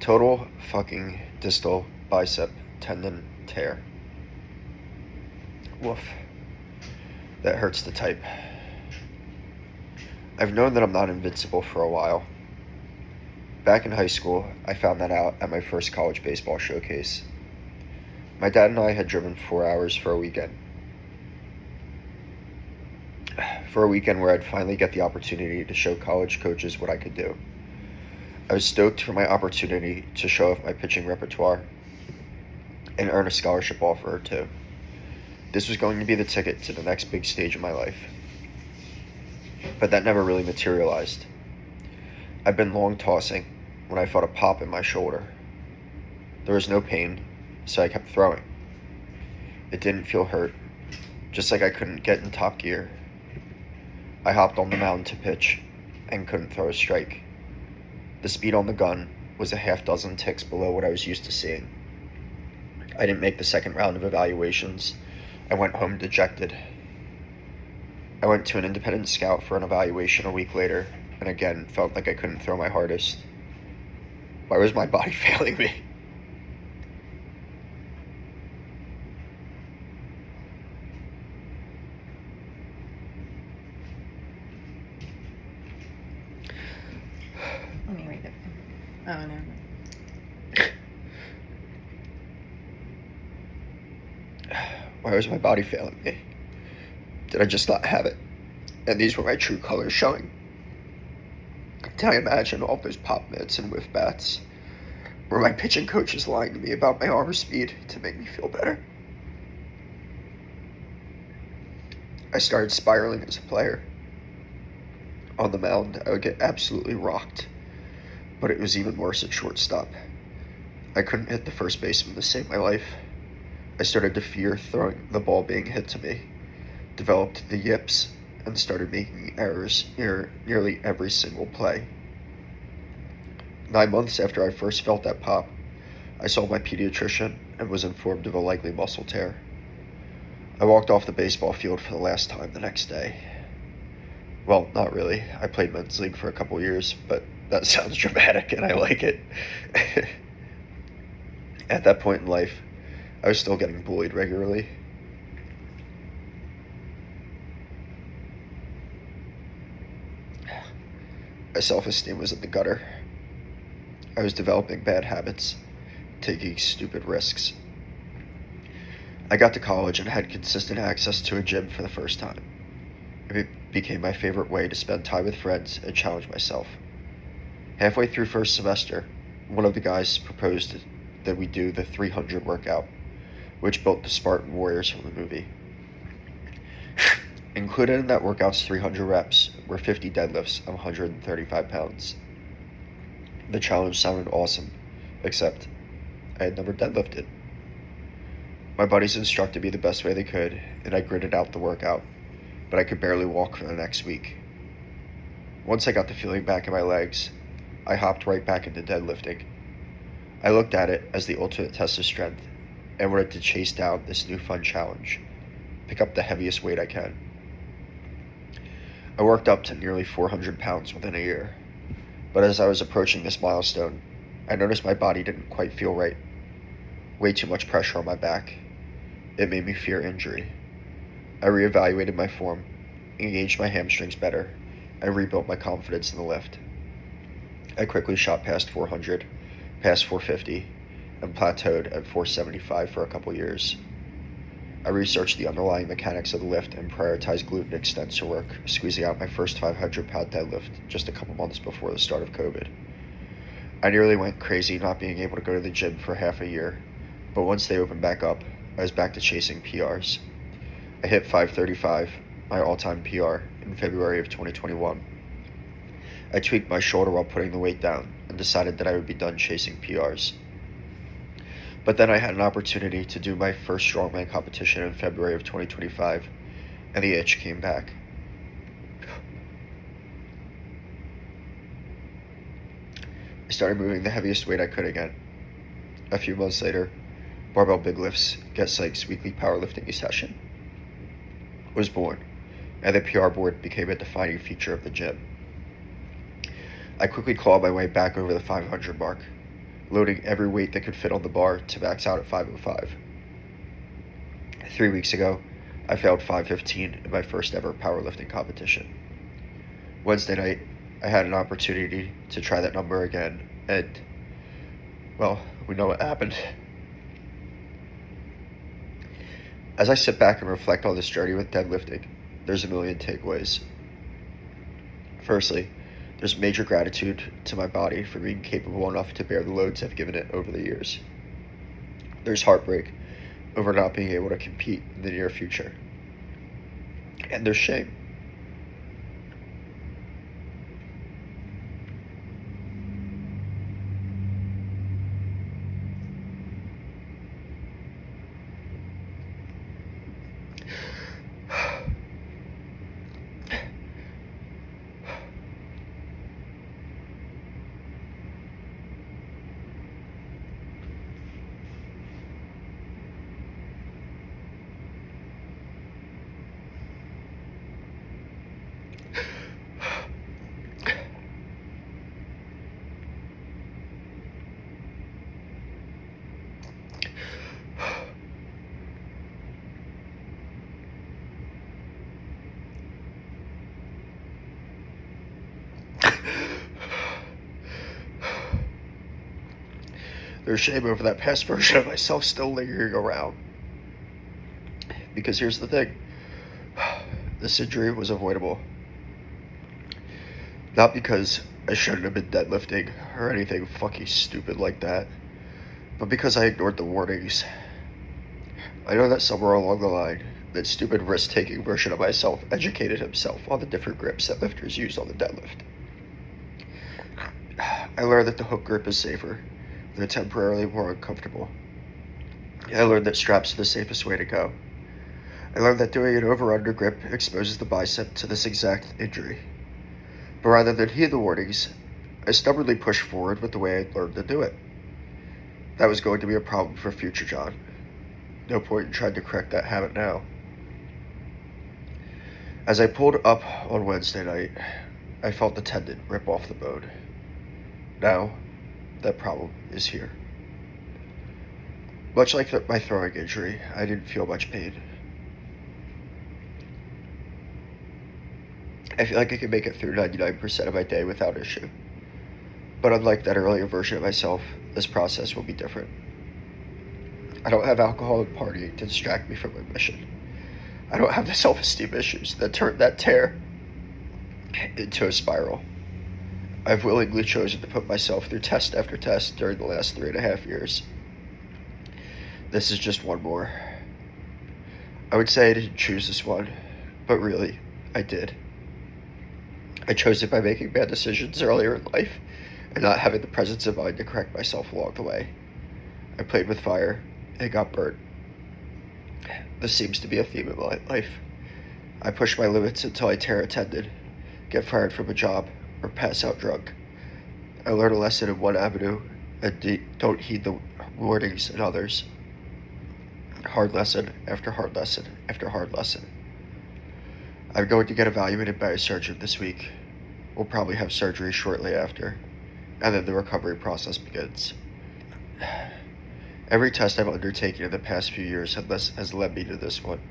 Total fucking distal bicep tendon tear. Woof. That hurts to type. I've known that I'm not invincible for a while. Back in high school, I found that out at my first college baseball showcase. My dad and I had driven 4 hours for a weekend. For a weekend where I'd finally get the opportunity to show college coaches what I could do. I was stoked for my opportunity to show off my pitching repertoire and earn a scholarship offer or two. This was going to be the ticket to the next big stage of my life. But that never really materialized. I'd been long tossing when I felt a pop in my shoulder. There was no pain, so I kept throwing. It didn't feel hurt, just like I couldn't get in top gear. I hopped on the mound to pitch and couldn't throw a strike. The speed on the gun was a half dozen ticks below what I was used to seeing. I didn't make the second round of evaluations. I went home dejected. I went to an independent scout for an evaluation a week later, and again felt like I couldn't throw my hardest. Why was my body failing me? Let me read it. Oh, no. Why was my body failing me? Did I just not have it? And these were my true colors showing. Did I imagine all those pop mitts and whiff bats? Were my pitching coaches lying to me about my arm speed to make me feel better? I started spiraling as a player. On the mound, I would get absolutely rocked, but it was even worse at shortstop. I couldn't hit the first baseman to save my life. I started to fear throwing the ball being hit to me, developed the yips, and started making errors nearly every single play. 9 months after I first felt that pop, I saw my pediatrician and was informed of a likely muscle tear. I walked off the baseball field for the last time the next day. Well, not really. I played men's league for a couple years, but that sounds dramatic and I like it. At that point in life, I was still getting bullied regularly. My self-esteem was in the gutter. I was developing bad habits, taking stupid risks. I got to college and had consistent access to a gym for the first time. It became my favorite way to spend time with friends and challenge myself. Halfway through first semester, one of the guys proposed that we do the 300 workout, which built the Spartan Warriors from the movie. Included in that workout's 300 reps were 50 deadlifts of 135 pounds. The challenge sounded awesome, except I had never deadlifted. My buddies instructed me the best way they could, and I gritted out the workout, but I could barely walk for the next week. Once I got the feeling back in my legs, I hopped right back into deadlifting. I looked at it as the ultimate test of strength, and wanted to chase down this new fun challenge, pick up the heaviest weight I can. I worked up to nearly 400 pounds within a year, but as I was approaching this milestone, I noticed my body didn't quite feel right. Way too much pressure on my back. It made me fear injury. I reevaluated my form, engaged my hamstrings better, and rebuilt my confidence in the lift. I quickly shot past 400, past 450, and plateaued at 475 for a couple years. I researched the underlying mechanics of the lift and prioritized glute extensor work, squeezing out my first 500-pound deadlift just a couple months before the start of COVID. I nearly went crazy not being able to go to the gym for half a year, but once they opened back up, I was back to chasing PRs. I hit 535, my all-time PR, in February of 2021. I tweaked my shoulder while putting the weight down and decided that I would be done chasing PRs. But then I had an opportunity to do my first strongman competition in February of 2025, and the itch came back. I started moving the heaviest weight I could again. A few months later, Barbell Big Lifts, Get Sykes weekly powerlifting session was born, and the PR board became a defining feature of the gym. I quickly clawed my way back over the 500 mark, loading every weight that could fit on the bar to max out at 505. 3 weeks ago, I failed 515 in my first ever powerlifting competition. Wednesday night, I had an opportunity to try that number again, and, well, we know what happened. As I sit back and reflect on this journey with deadlifting, there's a million takeaways. Firstly, there's major gratitude to my body for being capable enough to bear the loads I've given it over the years. There's heartbreak over not being able to compete in the near future. And there's shame. There's shame over that past version of myself still lingering around. Because here's the thing. This injury was avoidable. Not because I shouldn't have been deadlifting or anything fucking stupid like that, but because I ignored the warnings. I know that somewhere along the line, that stupid risk-taking version of myself educated himself on the different grips that lifters use on the deadlift. I learned that the hook grip is safer. They're temporarily more uncomfortable. I learned that straps are the safest way to go. I learned that doing an over-under grip exposes the bicep to this exact injury. But rather than heed the warnings, I stubbornly pushed forward with the way I learned to do it. That was going to be a problem for future John. No point in trying to correct that habit now. As I pulled up on Wednesday night, I felt the tendon rip off the bone. Now, that problem is here. Much like my throwing injury, I didn't feel much pain. I feel like I can make it through 99% of my day without issue. But unlike that earlier version of myself, this process will be different. I don't have alcohol and partying to distract me from my mission. I don't have the self-esteem issues that turned that tear into a spiral. I've willingly chosen to put myself through test after test during the last 3.5 years. This is just one more. I would say I didn't choose this one, but really, I did. I chose it by making bad decisions earlier in life and not having the presence of mind to correct myself along the way. I played with fire and got burnt. This seems to be a theme in my life. I push my limits until I tear a tendon, get fired from a job, or pass out drunk. I learn a lesson in one avenue and don't heed the warnings in others. Hard lesson after hard lesson after hard lesson. I'm going to get evaluated by a surgeon this week. We'll probably have surgery shortly after, and then the recovery process begins. Every test I've undertaken in the past few years has led me to this one.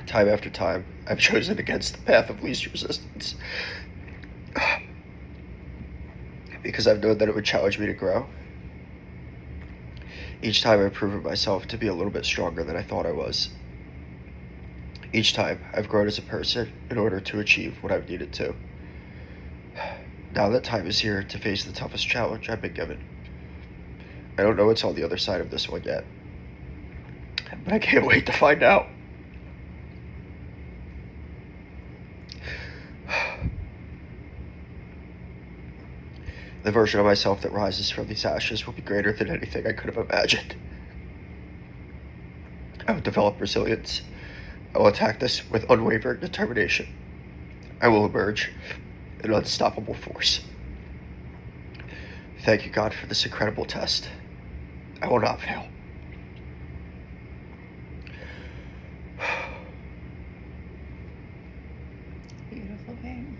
Time after time, I've chosen against the path of least resistance. Because I've known that it would challenge me to grow. Each time I've proven myself to be a little bit stronger than I thought I was. Each time I've grown as a person in order to achieve what I've needed to. Now that time is here to face the toughest challenge I've been given. I don't know what's on the other side of this one yet, but I can't wait to find out. The version of myself that rises from these ashes will be greater than anything I could have imagined. I will develop resilience. I will attack this with unwavering determination. I will emerge an unstoppable force. Thank you, God, for this incredible test. I will not fail. Beautiful game.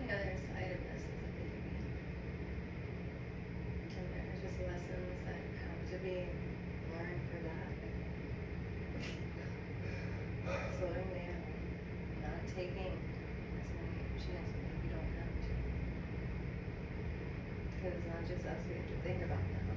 The other side of this is a baby. And there's just lessons that have to be learned for that. Slowing down, not taking as many chances as we don't have to. Because it's not just us, we have to think about that.